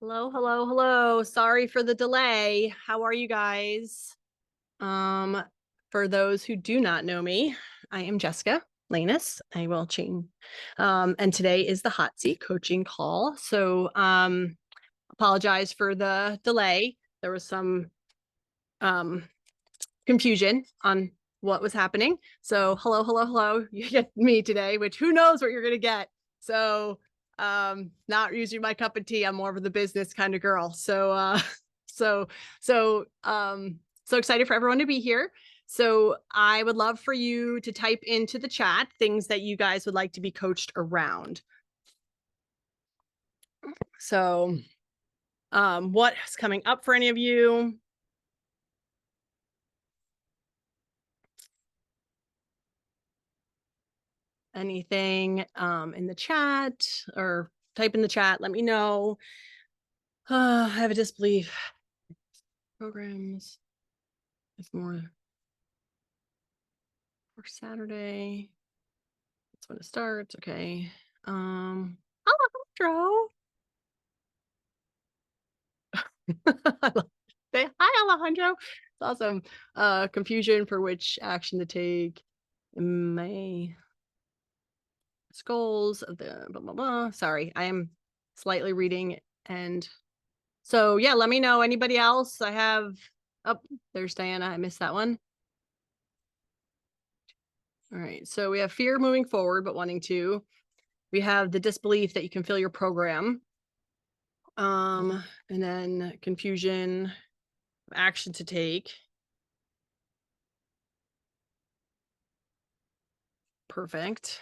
Hello, hello, hello. Sorry for the delay. How are you guys? Um, for those who do not know me, I am Jessica Lanus. I will change. And today is the hot seat coaching call. So apologize for the delay. There was some confusion on what was happening. So hello, hello, hello. You get me today, which who knows what you're gonna get. So not usually my cup of tea. I'm more of the business kind of girl. So so excited for everyone to be here. So I would love for you to type into the chat things that you guys would like to be coached around. So what is coming up for any of you? Anything in the chat, or type in the chat, let me know. I have a disbelief. Programs. It's more for Saturday. That's when it starts. Okay. Alejandro. Say hi, Alejandro. It's awesome. Confusion for which action to take in May. Goals of the blah blah blah. Sorry, I am slightly reading. And so yeah, let me know. Anybody else? I have, oh, there's Diana. I missed that one. All right. So we have fear moving forward, but wanting to. We have the disbelief that you can fill your program. And then confusion, action to take. Perfect.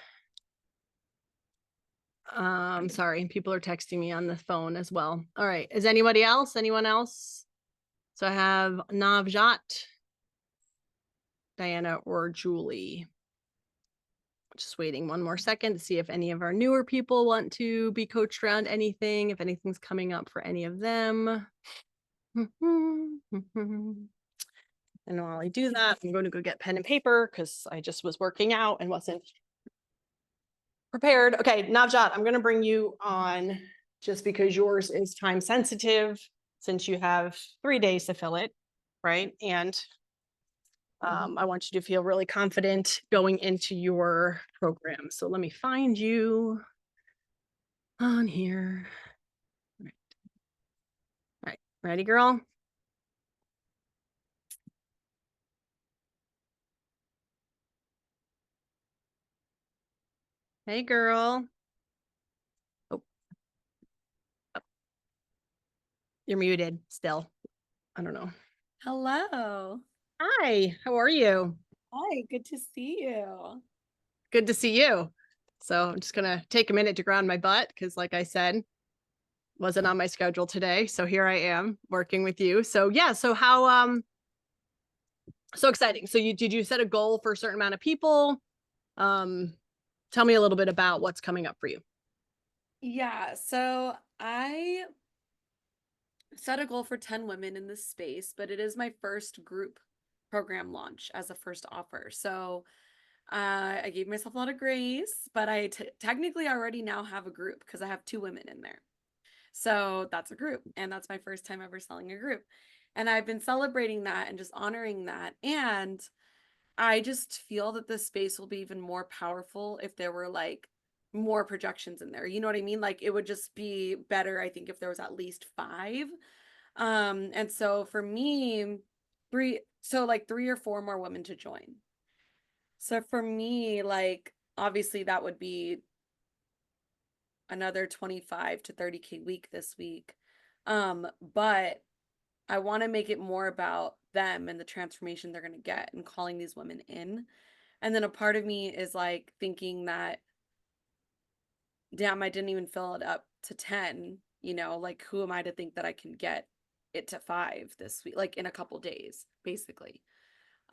Sorry, people are texting me on the phone as well. All right. Is anybody else? Anyone else? So I have Navjot, Diana, or Julie. Just waiting one more second to see if any of our newer people want to be coached around anything, if anything's coming up for any of them. And while I do that, I'm going to go get pen and paper because I just was working out and wasn't prepared. Okay, Navjot, I'm going to bring you on just because yours is time sensitive since you have 3 days to fill it, right? And I want you to feel really confident going into your program. So let me find you on here. All right, ready, girl? Hey, girl. Oh, you're muted still. I don't know. Hello. Hi, how are you? Hi, good to see you. Good to see you. So I'm just gonna take a minute to ground my butt because, like I said, wasn't on my schedule today. So here I am working with you. So yeah, so how so exciting. So did you set a goal for a certain amount of people? Tell me a little bit about what's coming up for you. Yeah, so I set a goal for 10 women in this space, but it is my first group program launch as a first offer. So I gave myself a lot of grace, but I technically already now have a group because I have 2 women in there. So that's a group, and that's my first time ever selling a group. And I've been celebrating that and just honoring that. And I just feel that this space will be even more powerful if there were like more projections in there. You know what I mean? Like it would just be better, I think, if there was at least 5. And so for me, like 3 or 4 more women to join. So for me, like obviously that would be another 25 to 30K week this week. But I want to make it more about them and the transformation they're going to get and calling these women in. And then a part of me is like thinking that, damn, I didn't even fill it up to 10, like who am I to think that I can get it to 5 this week, like in a couple days, basically.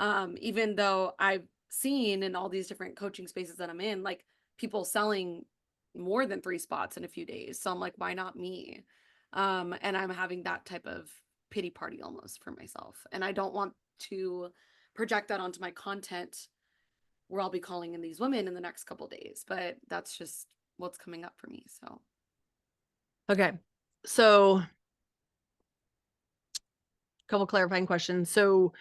Even though I've seen in all these different coaching spaces that I'm in, like people selling more than 3 spots in a few days. So I'm like, why not me? And I'm having that type of pity party almost for myself. And I don't want to project that onto my content where I'll be calling in these women in the next couple days, but that's just what's coming up for me. So Okay. So couple clarifying questions. So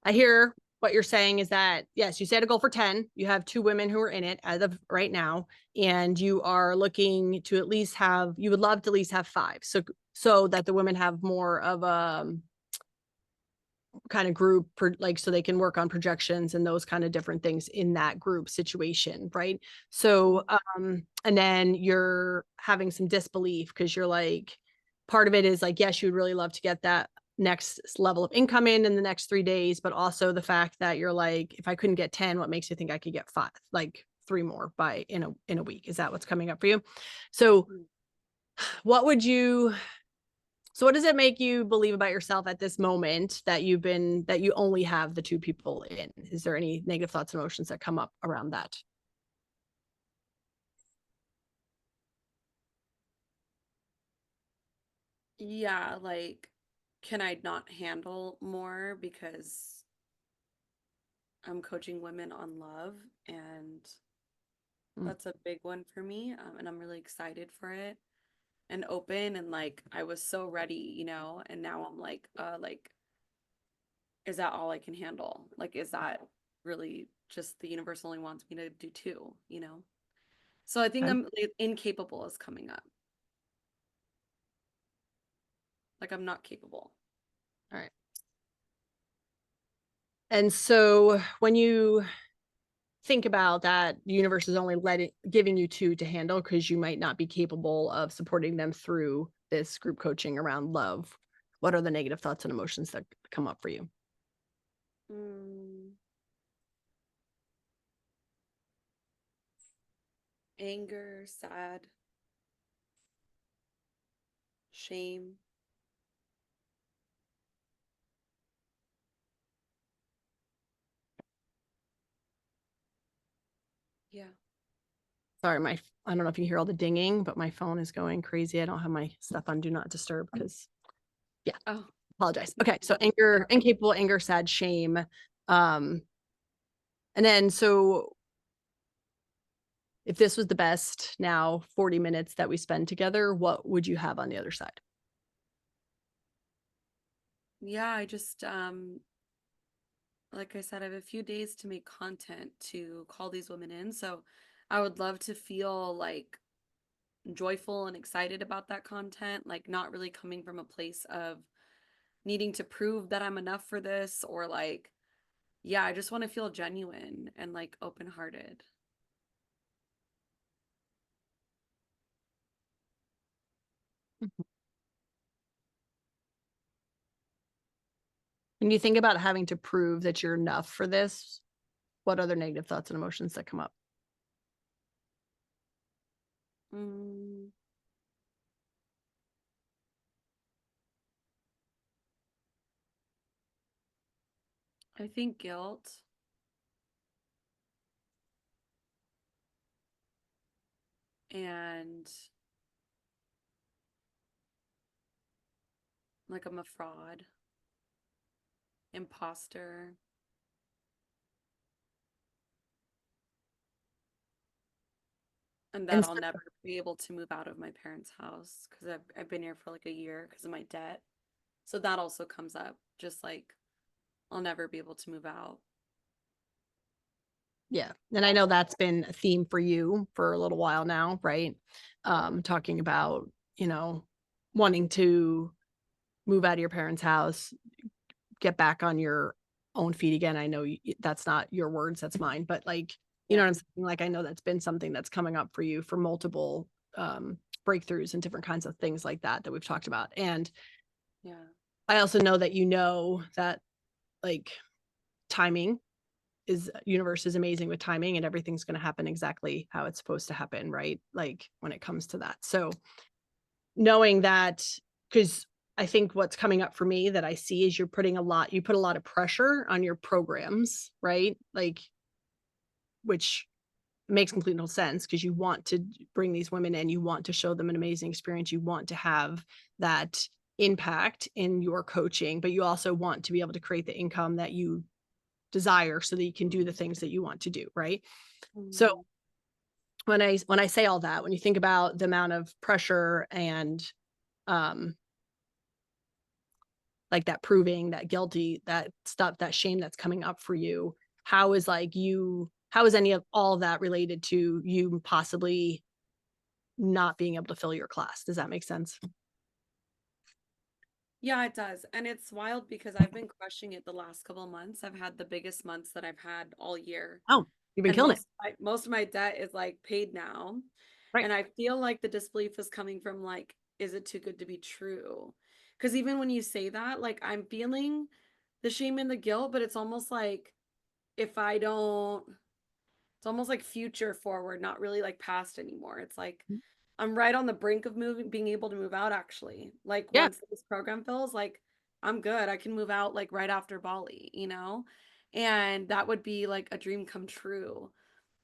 I hear what you're saying is that, yes, you set a goal for 10. You have 2 women who are in it as of right now, and you are looking to at least have, you would love to at least have 5. So that the women have more of a kind of group, like, so they can work on projections and those kind of different things in that group situation, right? So, and then you're having some disbelief because you're like, part of it is like, yes, you'd really love to get that next level of income in the next 3 days, but also the fact that you're like, if I couldn't get 10, what makes you think I could get 5, like 3 more by in a week? Is that what's coming up for you? So, Mm. what would you so what does it make you believe about yourself at this moment that you only have the 2 people in? Is there any negative thoughts and emotions that come up around that? Yeah, like, can I not handle more because I'm coaching women on love, and Mm, that's a big one for me. And I'm really excited for it and open, and like I was so ready, and now I'm like, is that all I can handle? Like, is that really just the universe only wants me to do two? So I think okay. I'm like, incapable is coming up. Like I'm not capable. All right. And so when you think about that, the universe is only giving you 2 to handle because you might not be capable of supporting them through this group coaching around love. What are the negative thoughts and emotions that come up for you? Mm, anger, sad, shame. Yeah. Sorry, I don't know if you hear all the dinging, but my phone is going crazy. I don't have my stuff on do not disturb because yeah, Oh, apologize. Okay, so anger, incapable, anger, sad, shame. Um, and then so if this was the best now 40 minutes that we spend together, what would you have on the other side? yeah. I just like I said, I have a few days to make content to call these women in. So I would love to feel like joyful and excited about that content, like not really coming from a place of needing to prove that I'm enough for this, or like, yeah, I just want to feel genuine and like open-hearted. When you think about having to prove that you're enough for this, what other negative thoughts and emotions that come up? Mm, I think guilt and like I'm a fraud, imposter, and that And I'll so, never be able to move out of my parents' house because I've been here for like a year because of my debt. So that also comes up, just like I'll never be able to move out. yeah, and I know that's been a theme for you for a little while now, right? Talking about, you know, wanting to move out of your parents' house, get back on your own feet again. I know that's not your words, that's mine, but like, you know Yeah. what I'm saying? Like, I know that's been something that's coming up for you for multiple breakthroughs and different kinds of things like that we've talked about. And Yeah. I also know that that like timing is universe is amazing with timing and everything's going to happen exactly how it's supposed to happen, right? Like when it comes to that. So knowing that, because I think what's coming up for me that I see is you put a lot of pressure on your programs, right? Like, which makes complete no sense because you want to bring these women in, you want to show them an amazing experience, you want to have that impact in your coaching, but you also want to be able to create the income that you desire so that you can do the things that you want to do, right? So Mhm. when I say all that, when you think about the amount of pressure and um like that proving, that guilty, that stuff, that shame that's coming up for you, how is any of all that related to you possibly not being able to fill your class? Does that make sense? Yeah, it does. And it's wild because I've been crushing it the last couple of months. I've had the biggest months that I've had all year. Oh, you've been And killing it. most of my debt is like paid now. Right. And I feel like the disbelief is coming from like, is it too good to be true? Because even when you say that, like I'm feeling the shame and the guilt, but it's almost like if I don't, it's almost like future forward, not really like past anymore. It's like I'm right on the brink of moving, being able to move out actually. Like Yeah. once this program fills, like I'm good. I can move out like right after Bali, you know? And that would be like a dream come true.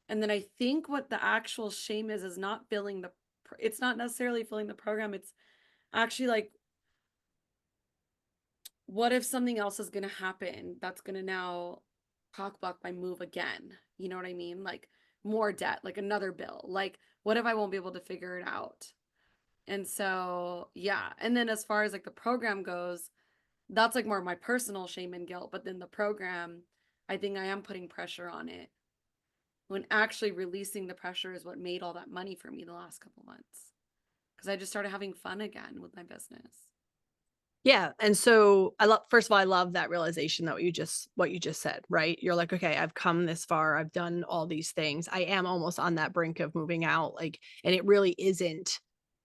And then I think what the actual shame is not filling the, it's not necessarily filling the program. It's actually like, what if something else is going to happen that's going to now cockblock my move again? You know what I mean? Like more debt, like another bill. Like, what if I won't be able to figure it out? And so, yeah. And then as far as like the program goes, that's like more of my personal shame and guilt. But then the program, I think I am putting pressure on it when actually releasing the pressure is what made all that money for me the last couple months. Because I just started having fun again with my business. Yeah. And so first of all, I love that realization that what you just said, right? You're like, okay, I've come this far. I've done all these things. I am almost on that brink of moving out. Like, and it really isn't.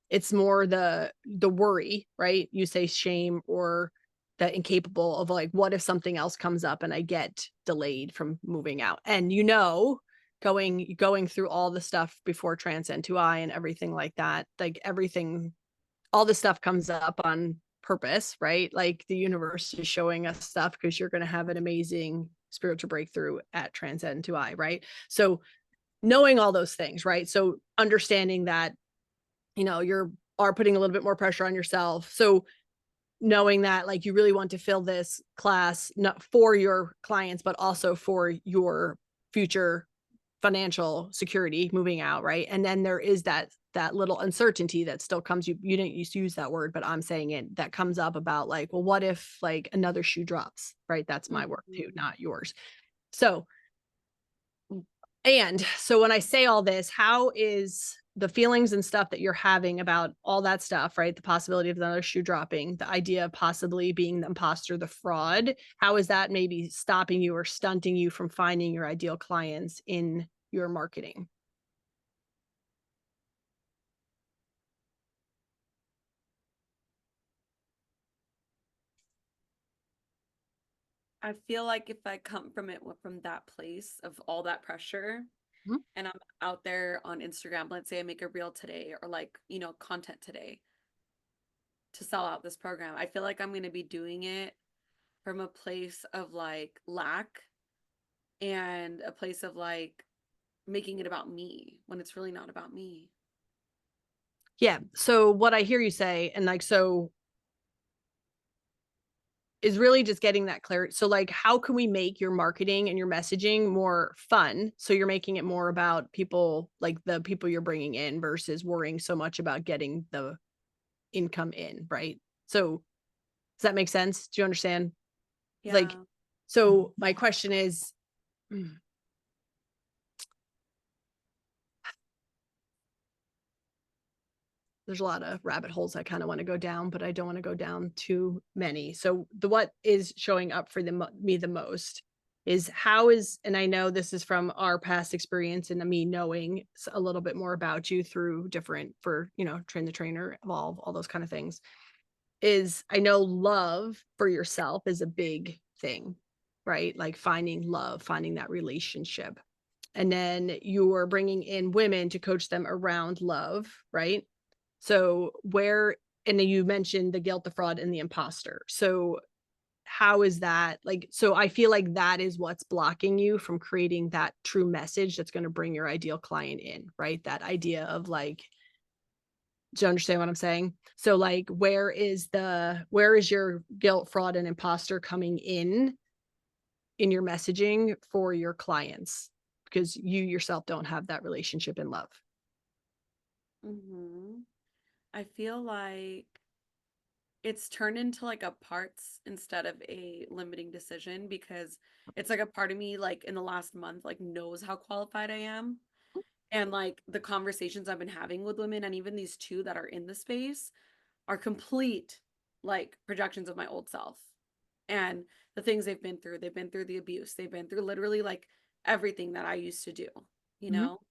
It's more the worry, right? You say shame or that incapable of like, what if something else comes up and I get delayed from moving out? And going through all the stuff before Transcend to I and everything like that, like everything, all this stuff comes up on purpose, right? Like the universe is showing us stuff because you're going to have an amazing spiritual breakthrough at Transcend to I, right? So knowing all those things, right? So understanding that, you're are putting a little bit more pressure on yourself. So knowing that like you really want to fill this class not for your clients, but also for your future financial security moving out, right? And then there is that little uncertainty that still comes. You didn't used to use that word, but I'm saying it, that comes up about like, well, what if like another shoe drops, right? That's my work too, Mm-hmm. not yours. So and so when I say all this, how is the feelings and stuff that you're having about all that stuff, right? The possibility of another shoe dropping, the idea of possibly being the imposter, the fraud, how is that maybe stopping you or stunting you from finding your ideal clients in your marketing? I feel like if I come from it from that place of all that pressure Mhm. and I'm out there on Instagram, let's say I make a reel today or like, content today to sell out this program, I feel like I'm going to be doing it from a place of like lack and a place of like making it about me when it's really not about me. Yeah. So what I hear you say, and like, so is really just getting that clarity. So like, how can we make your marketing and your messaging more fun? So you're making it more about people, like the people you're bringing in versus worrying so much about getting the income in, right? So does that make sense? Do you understand? Like, Yeah. so my question is, there's a lot of rabbit holes I kind of want to go down, but I don't want to go down too many. So what is showing up for me the most is and I know this is from our past experience and me knowing a little bit more about you through train the trainer, evolve, all those kind of things, is I know love for yourself is a big thing, right? Like finding love, finding that relationship. And then you're bringing in women to coach them around love, right? So and then you mentioned the guilt, the fraud, and the imposter. So how is that like, so I feel like that is what's blocking you from creating that true message that's going to bring your ideal client in, right? That idea of like, do you understand what I'm saying? So like, where is your guilt, fraud, and imposter coming in your messaging for your clients? Because you yourself don't have that relationship in love. I feel like it's turned into like a parts instead of a limiting decision, because it's like a part of me like in the last month like knows how qualified I am. And like the conversations I've been having with women and even these two that are in the space are complete like projections of my old self. And the things they've been through the abuse, they've been through literally like everything that I used to do, you Mhm. know?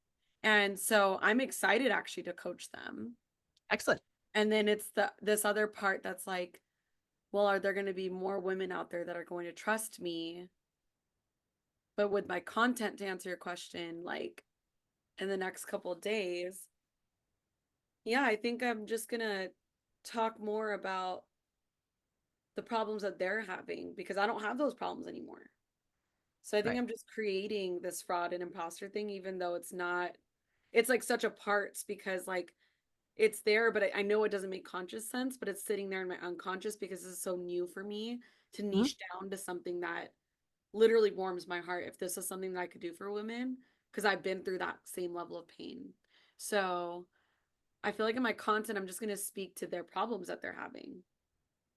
And so I'm excited actually to coach them. Excellent. And then it's this other part that's like, well, are there going to be more women out there that are going to trust me? But with my content, to answer your question, like in the next couple of days, yeah, I think I'm just going to talk more about the problems that they're having because I don't have those problems anymore. So I think Right. I'm just creating this fraud and imposter thing, even though it's not, it's like such a parts because like it's there, but I know it doesn't make conscious sense, but it's sitting there in my unconscious because this is so new for me to Mhm. niche down to something that literally warms my heart if this is something that I could do for women because I've been through that same level of pain. So I feel like in my content, I'm just going to speak to their problems that they're having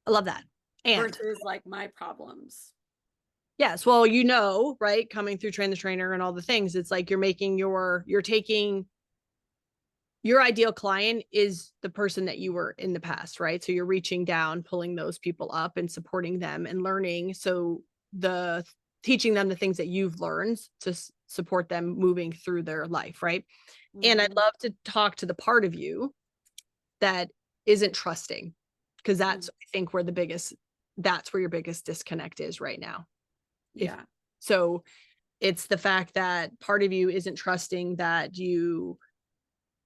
I love that. And versus like my problems. yes, well, right, coming through Train the Trainer and all the things, it's like you're taking your ideal client is the person that you were in the past, right? So you're reaching down, pulling those people up and supporting them and learning. So the teaching them the things that you've learned to support them moving through their life, right? And I'd Mm-hmm. love to talk to the part of you that isn't trusting because Mm-hmm. that's I think where that's where your biggest disconnect is right now. If Yeah. so, it's the fact that part of you isn't trusting that you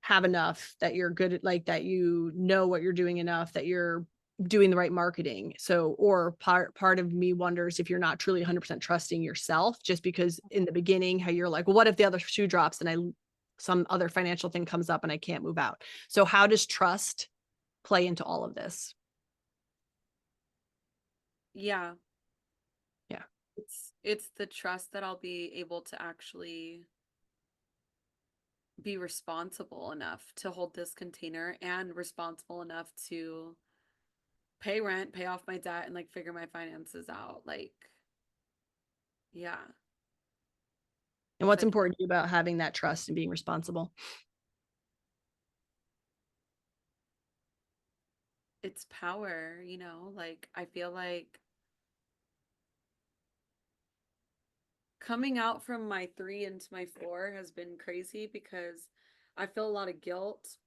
have enough, that you're good at like that you know what you're doing enough, that you're doing the right marketing. So, or part of me wonders if you're not truly 100% trusting yourself, just because in the beginning, how you're like, well, what if the other shoe drops and some other financial thing comes up and I can't move out? So, how does trust play into all of this? Yeah. Yeah. It's the trust that I'll be able to actually be responsible enough to hold this container and responsible enough to pay rent, pay off my debt, and like figure my finances out. Like, yeah. And what's But important to you about having that trust and being responsible? it's power, you know? Like, I feel like coming out from my 3 into my 4 has been crazy because I feel a lot of guilt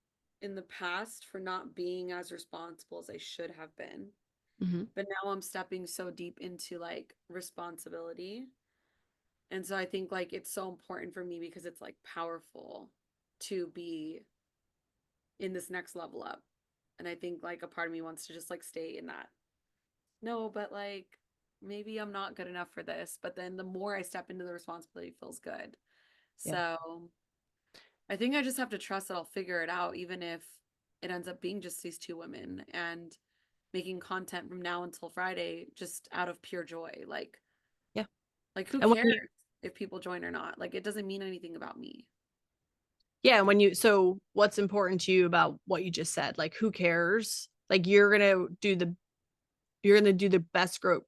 in the past for not being as responsible as I should have been. Mm-hmm. But now I'm stepping so deep into like responsibility. And so I think like it's so important for me because it's like powerful to be in this next level up. And I think like a part of me wants to just like stay in that. No, but like maybe I'm not good enough for this. But then the more I step into the responsibility, it feels good. Yeah. So I think I just have to trust that I'll figure it out, even if it ends up being just these two women and making content from now until Friday just out of pure joy. Yeah. Like who And when cares you, if people join or not? Like it doesn't mean anything about me. yeah, so what's important to you about what you just said? Like, who cares? Like, you're going to do the best group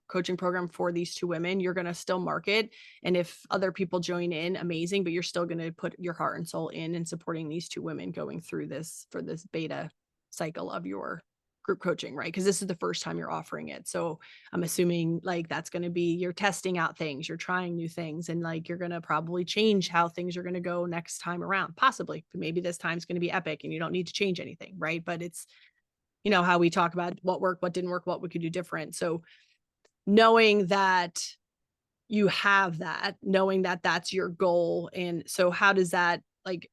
coaching program for these two women. You're going to still market. And if other people join in, amazing, but you're still going to put your heart and soul in supporting these two women going through this for this beta cycle of your group coaching, right? Because this is the first time you're offering it. So I'm assuming like that's going to be you're testing out things, you're trying new things, and like you're going to probably change how things are going to go next time around. Possibly, maybe this time's going to be epic and you don't need to change anything, right? But it's how we talk about what worked, what didn't work, what we could do different. So knowing that you have that, knowing that that's your goal. And so how does that like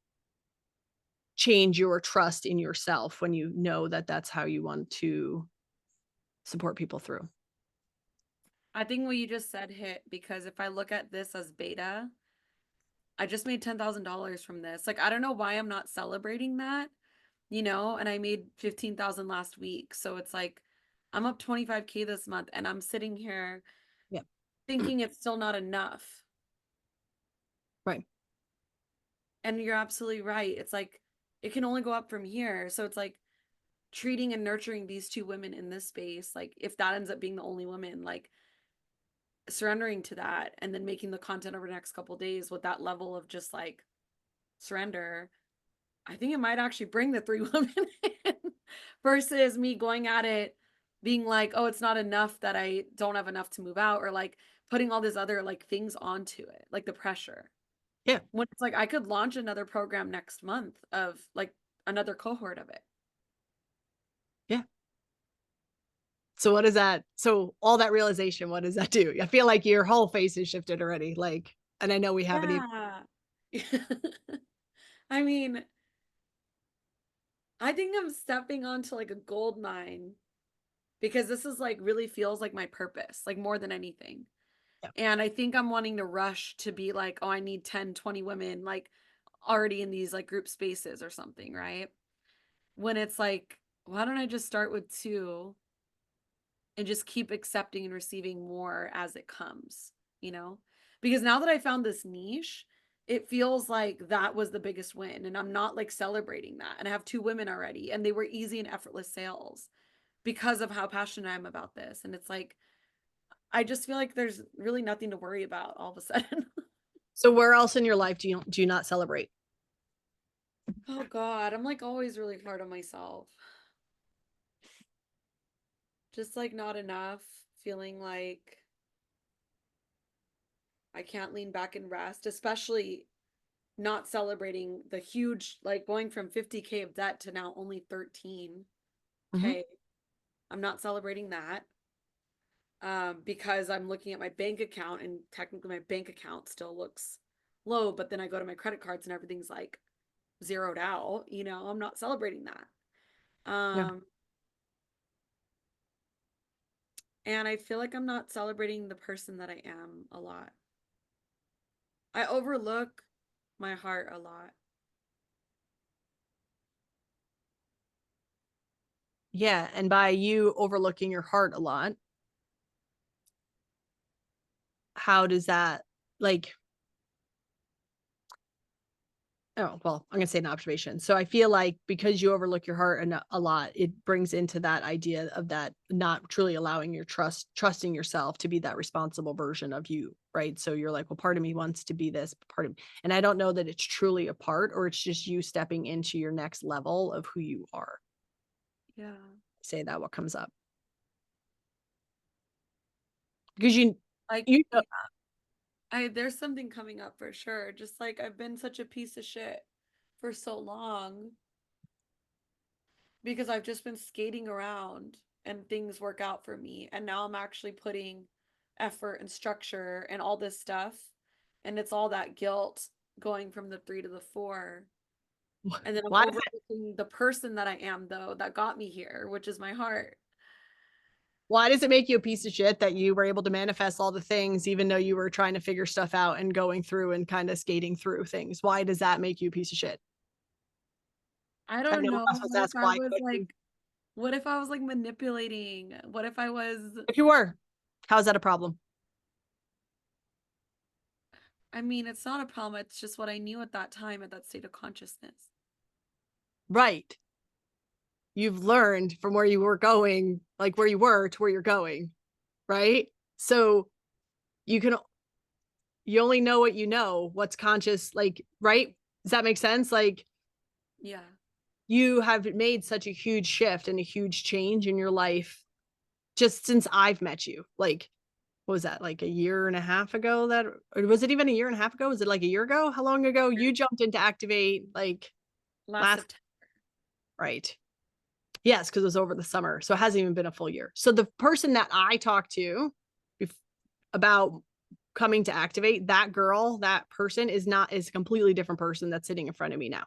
change your trust in yourself when you know that that's how you want to support people through? I think what you just said hit because if I look at this as beta, I just made $10,000 from this. Like I don't know why I'm not celebrating that, you know, and I made 15,000 last week. So it's like I'm up 25K this month and I'm sitting here Yeah. thinking it's still not enough. Right. And you're absolutely right. It's like it can only go up from here. So it's like treating and nurturing these two women in this space, like if that ends up being the only woman, like surrendering to that and then making the content over the next couple days with that level of just like surrender, I think it might actually bring the three women in versus me going at it being like, oh, it's not enough that I don't have enough to move out, or like putting all these other like things onto it, like the pressure. Yeah. When it's like I could launch another program next month of like another cohort of it. Yeah. So what does that, so all that realization, what does that do? I feel like your whole face is shifted already. Like, and I know we haven't even. Yeah. I mean, I think I'm stepping onto like a gold mine because this is like really feels like my purpose, like more than anything. Yeah. And I think I'm wanting to rush to be like, oh, I need 10, 20 women like already in these like group spaces or something, right? When it's like, why don't I just start with two and just keep accepting and receiving more as it comes, you know? Because now that I found this niche, it feels like that was the biggest win. And I'm not like celebrating that. And I have two women already, and they were easy and effortless sales because of how passionate I am about this. And it's like, I just feel like there's really nothing to worry about all of a sudden. So where else in your life do you not celebrate? Oh God, I'm like always really hard on myself. Just like not enough, feeling like I can't lean back and rest, especially not celebrating the huge, like going from 50K of debt to now only 13K. Mhm. I'm not celebrating that because I'm looking at my bank account, and technically my bank account still looks low, but then I go to my credit cards and everything's like zeroed out. I'm not celebrating that. Yeah. And I feel like I'm not celebrating the person that I am a lot. I overlook my heart a lot. Yeah. And by you overlooking your heart a lot, how does that, like, oh, well, I'm going to say an observation. So I feel like because you overlook your heart a lot, it brings into that idea of that not truly allowing your trusting yourself to be that responsible version of you. Right. So you're like, well, part of me wants to be this part of me. And I don't know that it's truly a part, or it's just you stepping into your next level of who you are. Yeah. Say that what comes up. Because Like, you know, yeah, there's something coming up for sure. Just like I've been such a piece of shit for so long because I've just been skating around and things work out for me. And now I'm actually putting effort and structure and all this stuff. And it's all that guilt going from the 3 to the 4. And then I'm why overlooking the person that I am, though, that got me here, which is my heart. why does it make you a piece of shit that you were able to manifest all the things, even though you were trying to figure stuff out and going through and kind of skating through things? Why does that make you a piece of shit? I I don't know we're know. not supposed to ask why, but What if I was like manipulating? What if I was, if you were, how's that a problem? I mean, it's not a problem. It's just what I knew at that time, at that state of consciousness. Right. You've learned from where you were going, like where you were to where you're going. Right. So you can, you only know what you know, what's conscious, like, right. Does that make sense? Like, Yeah. you have made such a huge shift and a huge change in your life just since I've met you. Like, what was that, like a year and a half ago, that, or was it even a year and a half ago? Was it like a year ago? How long ago you jumped into Activate? Like Last last, September. right. Yes, because it was over the summer. So it hasn't even been a full year. So the person that I talked to about coming to Activate, that girl, that person is a completely different person that's sitting in front of me now.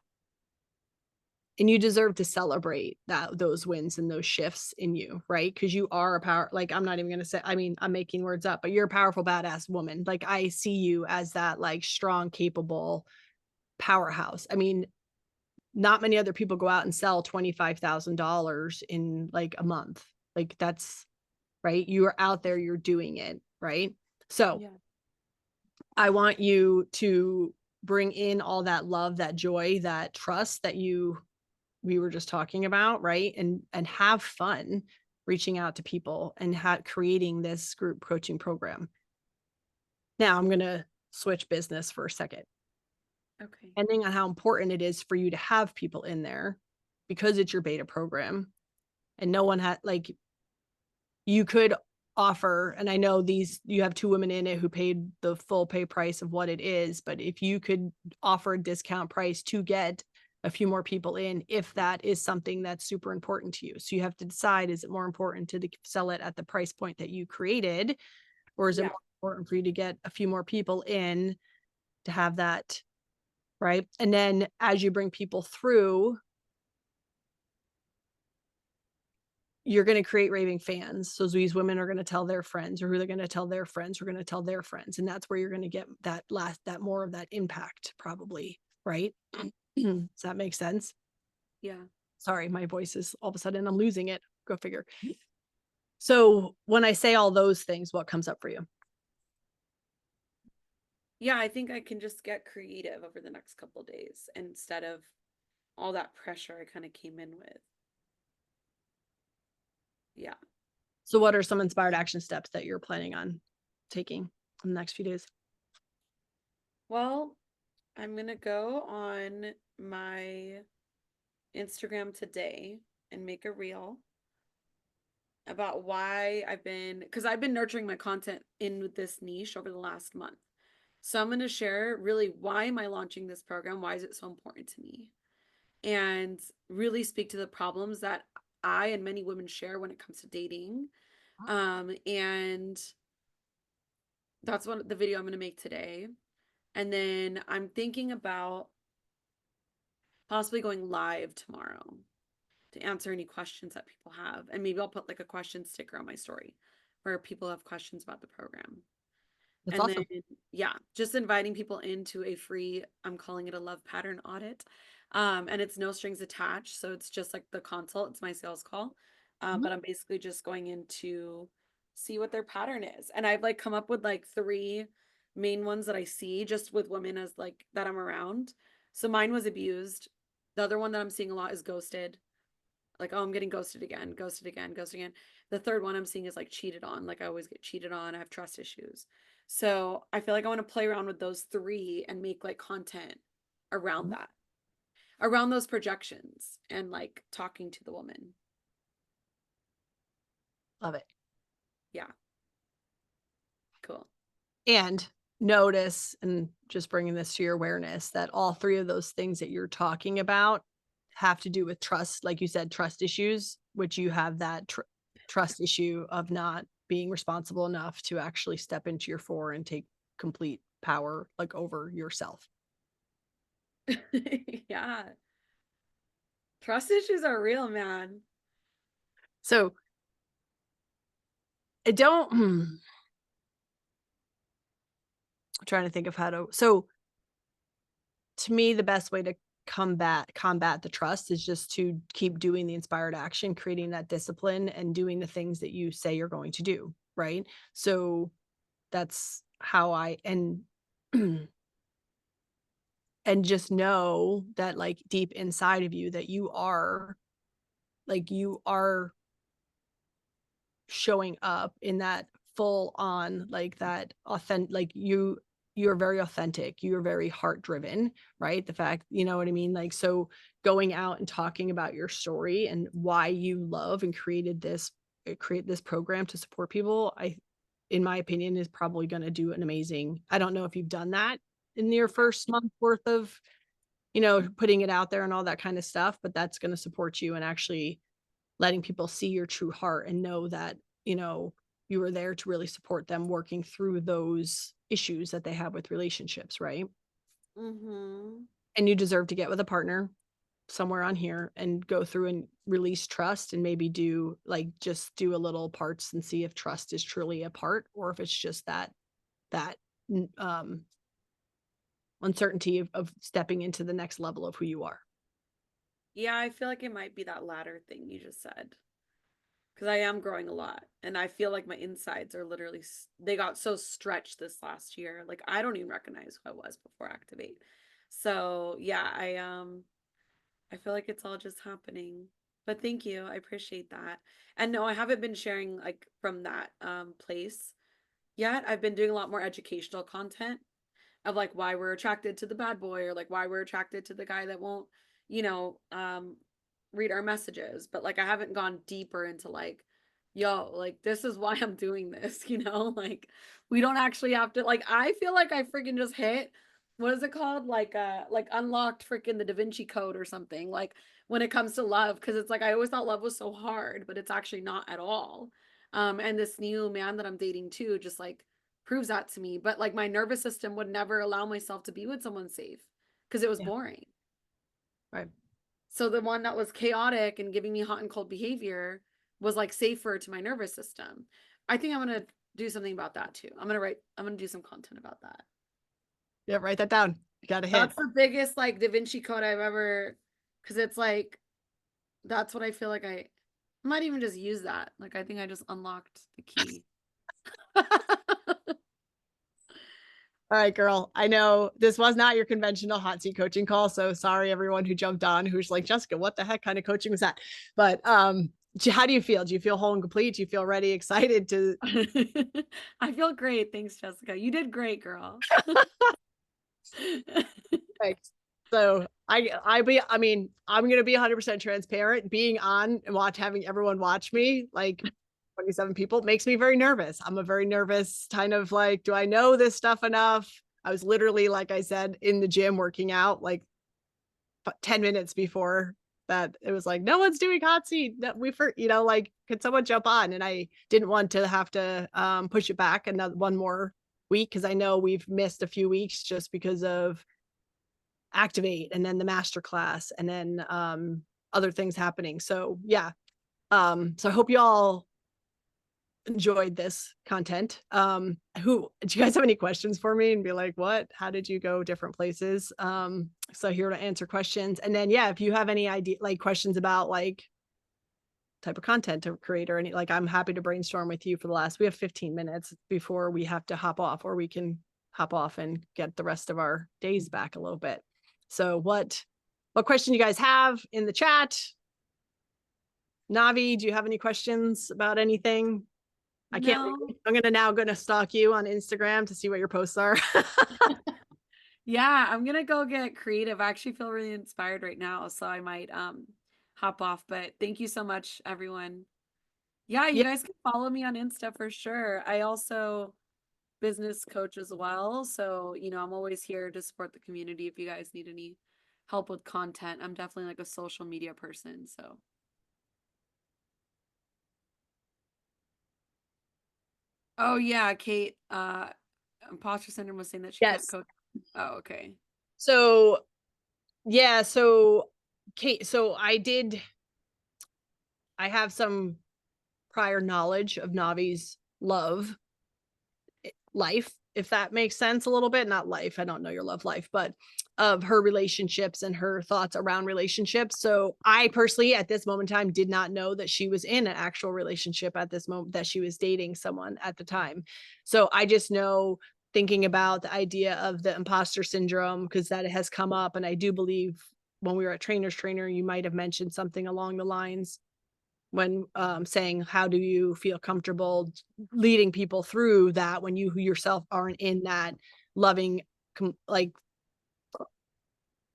And you deserve to celebrate those wins and those shifts in you, right? Because you are a power, like, I'm not even gonna say, I mean, I'm making words up, but you're a powerful, badass woman. Like, I see you as that like strong, capable powerhouse. I mean, not many other people go out and sell $25,000 in like a month. Like, that's right. You are out there, you're doing it, right? So Yeah. I want you to bring in all that love, that joy, that trust that you we were just talking about, right? And have fun reaching out to people and creating this group coaching program. Now I'm going to switch business for a second. Okay. Depending on how important it is for you to have people in there, because it's your beta program and no one had like, you could offer, and I know you have 2 women in it who paid the full pay price of what it is, but if you could offer a discount price to get a few more people in, if that is something that's super important to you. So you have to decide, is it more important to sell it at the price point that you created, or is it Yeah. more important for you to get a few more people in to have that, right? And then as you bring people through, you're going to create raving fans. So these women are going to tell their friends, or who they're going to tell their friends, are going to tell their friends. And that's where you're going to get that more of that impact probably. Right. Does that make sense? Yeah. Sorry, my voice is all of a sudden I'm losing it. Go figure. So when I say all those things, what comes up for you? Yeah, I think I can just get creative over the next couple of days instead of all that pressure I kind of came in with. Yeah. So what are some inspired action steps that you're planning on taking in the next few days? Well, I'm going to go on my Instagram today and make a reel about why because I've been nurturing my content in this niche over the last month. So I'm going to share really why am I launching this program? Why is it so important to me? And really speak to the problems that I and many women share when it comes to dating. And that's what the video I'm going to make today. And then I'm thinking about possibly going live tomorrow to answer any questions that people have. And maybe I'll put like a question sticker on my story where people have questions about the program. That's And then, awesome. yeah, just inviting people into a free, I'm calling it a love pattern audit. And it's no strings attached. So it's just like the consult, it's my sales call. Mhm. But I'm basically just going in to see what their pattern is. And I've like come up with like 3 main ones that I see just with women as like that I'm around. So mine was abused. The other one that I'm seeing a lot is ghosted. Like, oh, I'm getting ghosted again, ghosted again, ghosted again. The third one I'm seeing is like cheated on. Like I always get cheated on. I have trust issues. So I feel like I want to play around with those 3 and make like content around that, around those projections and like talking to the woman. Love it. Yeah. Cool. And notice, and just bringing this to your awareness, that all 3 of those things that you're talking about have to do with trust. Like you said, trust issues, which you have that trust issue of not being responsible enough to actually step into your 4 and take complete power, like, over yourself. Yeah. Trust issues are real, man. So I don't I'm trying to think of how to, so to me, the best way to combat the trust is just to keep doing the inspired action, creating that discipline and doing the things that you say you're going to do, right? So that's how I and just know that, like, deep inside of you, that you are showing up in that full on, like, that authentic, like, you're very authentic, you're very heart driven, right? The fact, you know what I mean? Like, so going out and talking about your story and why you love and create this program to support people, in my opinion, is probably going to do an amazing. I don't know if you've done that in your first month worth of, putting it out there and all that kind of stuff, but that's going to support you and actually letting people see your true heart and know that, you were there to really support them working through those issues that they have with relationships, right? Mm-hmm. And you deserve to get with a partner somewhere on here and go through and release trust, and maybe just do a little parts and see if trust is truly a part, or if it's just that uncertainty of stepping into the next level of who you are. Yeah, I feel like it might be that latter thing you just said. Because I am growing a lot and I feel like my insides are literally they got so stretched this last year, like I don't even recognize who I was before Activate. So yeah, I feel like it's all just happening. But thank you. I appreciate that. And no, I haven't been sharing like from that place yet. I've been doing a lot more educational content of like why we're attracted to the bad boy or like why we're attracted to the guy that won't, you know, read our messages. But like I haven't gone deeper into like, yo, like this is why I'm doing this, you know? Like we don't actually have to like I feel like I freaking just hit what is it called? Like unlocked freaking the Da Vinci Code or something. Like when it comes to love, because it's like I always thought love was so hard, but it's actually not at all. And this new man that I'm dating too, just like proves that to me. But like my nervous system would never allow myself to be with someone safe because it was Yeah. boring. Right. So the one that was chaotic and giving me hot and cold behavior was like safer to my nervous system. I think I'm gonna do something about that too. I'm gonna do some content about that. Yeah, write that down. You got a hit. That's the biggest like Da Vinci Code I've ever, because it's like that's what I feel like I might even just use that. Like I think I just unlocked the key. All right, girl. I know this was not your conventional hot seat coaching call, so sorry everyone who jumped on who's like, Jessica, what the heck kind of coaching was that? But how do you feel? Do you feel whole and complete? Do you feel ready, excited to I feel great. Thanks, Jessica. You did great, girl. Thanks. So I mean, I'm gonna be 100% transparent. Being on and having everyone watch me, like 27 people, makes me very nervous. I'm a very nervous kind of like, do I know this stuff enough? I was literally, like I said, in the gym working out like 10 minutes before that. It was like, no one's doing hot seat. Like, could someone jump on? And I didn't want to have to push it back another one more week because I know we've missed a few weeks just because of activate and then the master class and then other things happening. So yeah. So I hope you all enjoyed this content. Do you guys have any questions for me and be like, what, how did you go different places? So here to answer questions. And then, yeah, if you have any idea, like questions about like type of content to create or any, like, I'm happy to brainstorm with you for we have 15 minutes before we have to hop off, or we can hop off and get the rest of our days back a little bit. So what question you guys have in the chat? Navi, do you have any questions about anything? I can't No. wait. I'm gonna stalk you on Instagram to see what your posts are. Yeah, I'm gonna go get creative. I actually feel really inspired right now, so I might hop off. But thank you so much, everyone. Yeah, you Yeah, guys can follow me on Insta for sure. I also business coach as well, so you know, I'm always here to support the community if you guys need any help with content. I'm definitely like a social media person, so. Oh yeah, Kate, imposter syndrome was saying that she can't yes. coach. Oh, okay. So yeah, so Kate, I have some prior knowledge of Navi's love life, if that makes sense a little bit. Not life, I don't know your love life, but of her relationships and her thoughts around relationships. So I personally, at this moment in time, did not know that she was in an actual relationship at this moment, that she was dating someone at the time. So I just know, thinking about the idea of the imposter syndrome, because that has come up. And I do believe when we were at Trainer's Trainer, you might have mentioned something along the lines when saying, how do you feel comfortable leading people through that when you yourself aren't in that loving, like,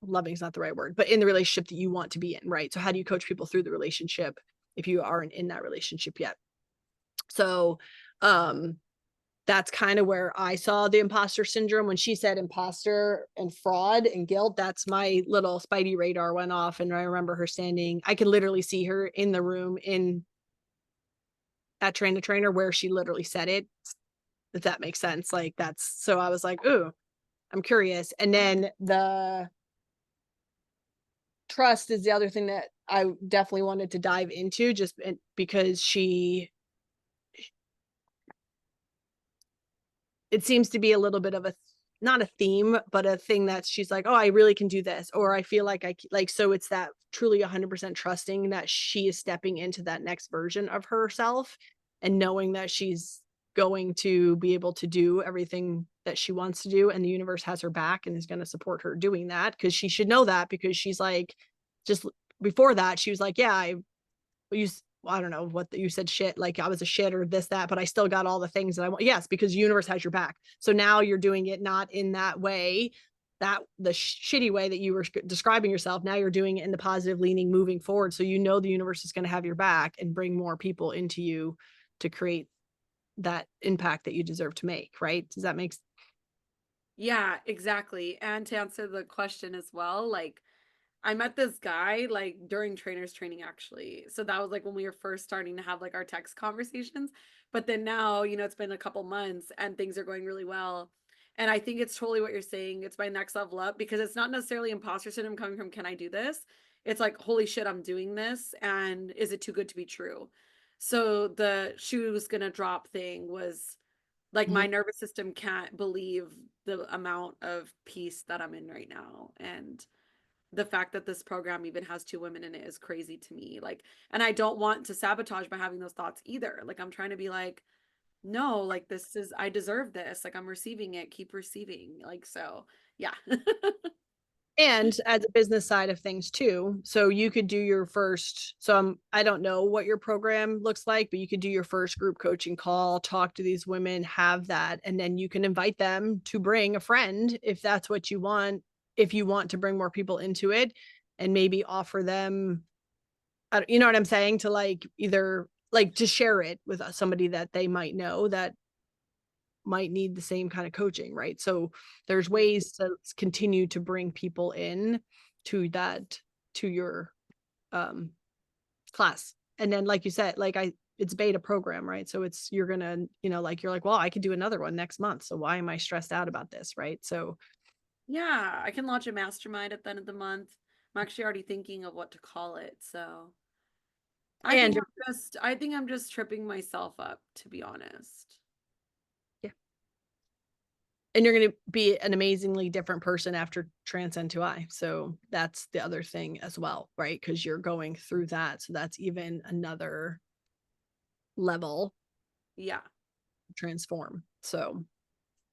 loving is not the right word, but in the relationship that you want to be in, right? So how do you coach people through the relationship if you aren't in that relationship yet? So that's kind of where I saw the imposter syndrome. When she said imposter and fraud and guilt, that's my little spidey radar went off. And I remember her standing, I could literally see her in the room in at Trainer where she literally said it, if that makes sense. Like, that's, so I was like, ooh, I'm curious. And then the trust is the other thing that I definitely wanted to dive into, just because it seems to be a little bit of not a theme, but a thing that she's like, oh, I really can do this. Or I feel like so it's that truly 100% trusting that she is stepping into that next version of herself and knowing that she's going to be able to do everything that she wants to do. And the universe has her back and is going to support her doing that, because she should know that, because she's like, just before that, she was like, yeah, I don't know what you said shit, like I was a shit or this, that, but I still got all the things that I want. Yes, because the universe has your back. So now you're doing it not in that way, that the shitty way that you were describing yourself. Now you're doing it in the positive leaning, moving forward. So you know the universe is going to have your back and bring more people into you to create that impact that you deserve to make. Right? Does that make sense? Yeah, exactly. And to answer the question as well, like I met this guy like during trainers training actually. So that was like when we were first starting to have like our text conversations. But then now, it's been a couple months and things are going really well. And I think it's totally what you're saying. It's my next level up because it's not necessarily imposter syndrome coming from can I do this? It's like, holy shit, I'm doing this. And is it too good to be true? So the shoes gonna drop thing was like Mhm. my nervous system can't believe the amount of peace that I'm in right now. And the fact that this program even has two women in it is crazy to me. Like, and I don't want to sabotage by having those thoughts either. Like, I'm trying to be like, no, like, I deserve this. Like, I'm receiving it, keep receiving. Like, so yeah. And as a business side of things too, so you could do your first, I don't know what your program looks like, but you could do your first group coaching call, talk to these women, have that, and then you can invite them to bring a friend if that's what you want, if you want to bring more people into it, and maybe offer them, you know what I'm saying, to like either like to share it with somebody that they might know that might need the same kind of coaching, right? So there's Yeah. ways to continue to bring people in to that, to your um class. And then like you said, like it's beta program, right? So it's, you're gonna, like you're like, well, I could do another one next month. So why am I stressed out about this? Right. So Yeah, I can launch a mastermind at the end of the month. I'm actually already thinking of what to call it. So and I think I'm just tripping myself up, to be honest. yeah. And you're gonna be an amazingly different person after Transcend to I. So that's the other thing as well, right? Because you're going through that. So that's even another level Yeah. transform. So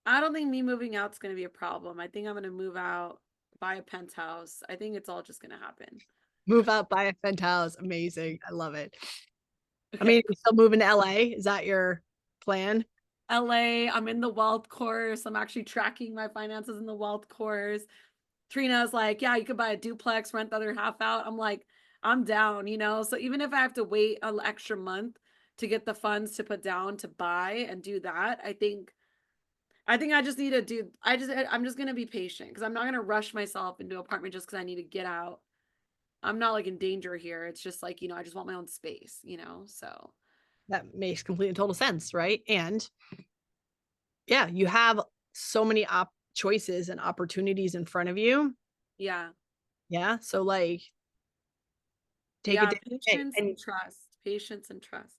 I don't think me moving out is going to be a problem. I think I'm going to move out, buy a penthouse. I think it's all just going to happen. move out, buy a penthouse. Amazing. I love it. I Okay. mean, you still moving to LA? Is that your plan? LA, I'm in the wealth course. I'm actually tracking my finances in the wealth course. Trina's like, yeah, you could buy a duplex, rent the other half out. I'm like, I'm down. So even if I have to wait an extra month to get the funds to put down to buy and do that, I think I just need to do I'm just gonna be patient because I'm not gonna rush myself into an apartment just because I need to get out. I'm not like in danger here. It's just like, I just want my own space. So That makes complete and total sense, right? And yeah, you have so many choices and opportunities in front of you. yeah. Yeah. So like take a Yeah, day to day. patience and And trust. Patience and trust.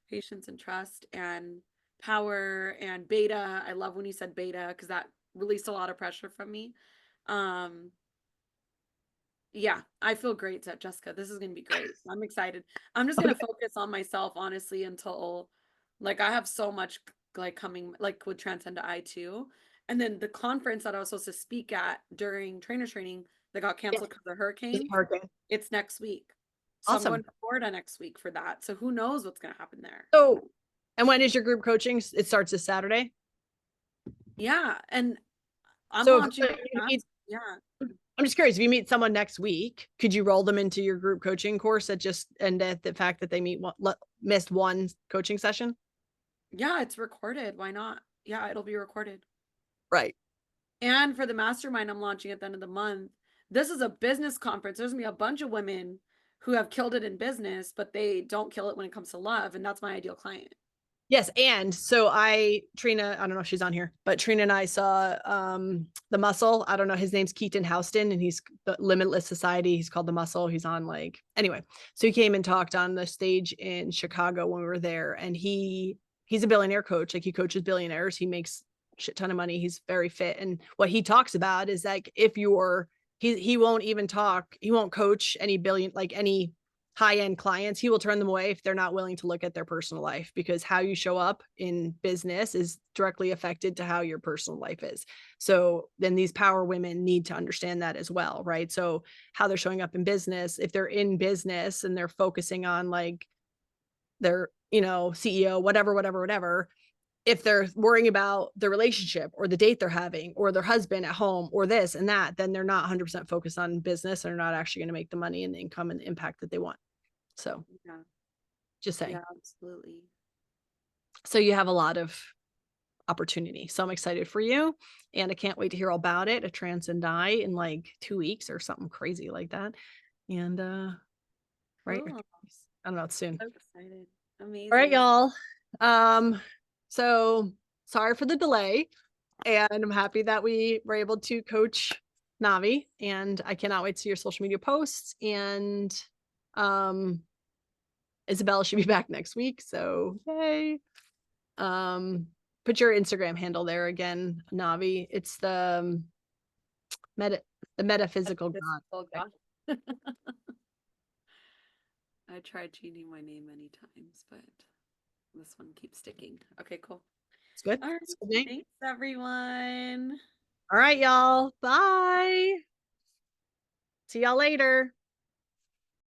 Patience and trust and power and beta. I love when you said beta because that released a lot of pressure from me. Um, Yeah, I feel great, Jessica. This is going to be great. I'm excited. I'm just going to focus on myself, honestly, until like I have so much like coming, like with Transcend to I too. And then the conference that I was supposed to speak at during trainer training that got yes, canceled because of the just hurricanes, parking. it's next week. So I'm going Awesome. to Florida next week for that. So who knows what's going to happen there? So, and when is your group coaching? It starts this Saturday. Yeah. And I'm So if launching my you class. meet, Yeah. I'm just curious, if you meet someone next week, could you roll them into your group coaching course and at the fact that they missed one coaching session? Yeah, it's recorded. Why not? Yeah, it'll be recorded. Right. And for the mastermind I'm launching at the end of the month, this is a business conference. There's gonna be a bunch of women who have killed it in business, but they don't kill it when it comes to love. And that's my ideal client. Yes, and so Trina, I don't know if she's on here, but Trina and I saw The Muscle. I don't know, his name's Keaton Houston, and he's the Limitless Society. He's called The Muscle. He's on like, anyway. So he came and talked on the stage in Chicago when we were there, and he's a billionaire coach. Like he coaches billionaires. He makes a shit ton of money. He's very fit. And what he talks about is like if you're he won't even talk, he won't coach any high-end clients, he will turn them away if they're not willing to look at their personal life, because how you show up in business is directly affected to how your personal life is. So then these power women need to understand that as well, right? So how they're showing up in business, if they're in business and they're focusing on like their, CEO, whatever, if they're worrying about their relationship or the date they're having or their husband at home or this and that, then they're not 100% focused on business. And they're not actually going to make the money and the income and the impact that they want. So Yeah. just saying. Yeah, absolutely. So you have a lot of opportunity. So I'm excited for you. And I can't wait to hear all about it. A trans and die in like 2 weeks or something crazy like that. And right. Cool. I don't know, it's soon. So excited. All right, Amazing. y'all. So sorry for the delay. And I'm happy that we were able to coach Navi. And I cannot wait to see your social media posts. And Isabella should be back next week. So yay. Put your Instagram handle there again, Navi. It's the metaphysical god. Oh, God. I tried changing my name many times, but this one keeps sticking. Okay, cool. It's good. All right. It's a good name. Thanks, everyone. All right, y'all. Bye. See y'all later.